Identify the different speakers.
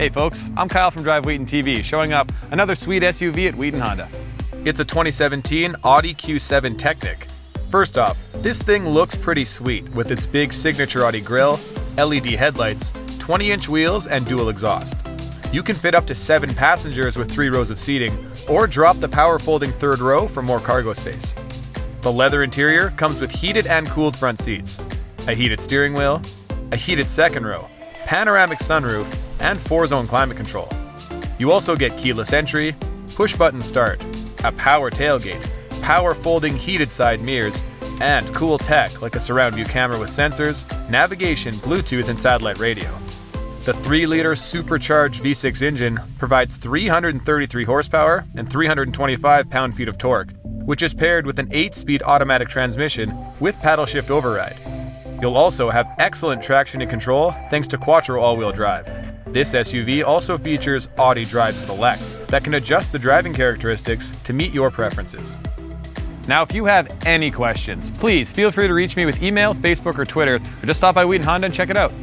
Speaker 1: Hey folks, I'm Kyle from Drive Wheaton TV, showing up another sweet SUV at Wheaton Honda.
Speaker 2: It's a 2017 Audi Q7 Technik. First off, this thing looks pretty sweet with its big signature Audi grille, LED headlights, 20-inch wheels, and dual exhaust. You can fit up to 7 passengers with 3 rows of seating, or drop the power folding third row for more cargo space. The leather interior comes with heated and cooled front seats, a heated steering wheel, a heated second row, panoramic sunroof, and 4-zone climate control. You also get keyless entry, push-button start, a power tailgate, power folding heated side mirrors, and cool tech like a surround view camera with sensors, navigation, Bluetooth, and satellite radio. The 3-liter supercharged V6 engine provides 333 horsepower and 325 pound-feet of torque, which is paired with an 8-speed automatic transmission with paddle shift override. You'll also have excellent traction and control thanks to quattro all-wheel drive. This SUV also features Audi Drive Select that can adjust the driving characteristics to meet your preferences.
Speaker 1: Now, if you have any questions, please feel free to reach me with email, Facebook, or Twitter, or just stop by Wheaton Honda and check it out.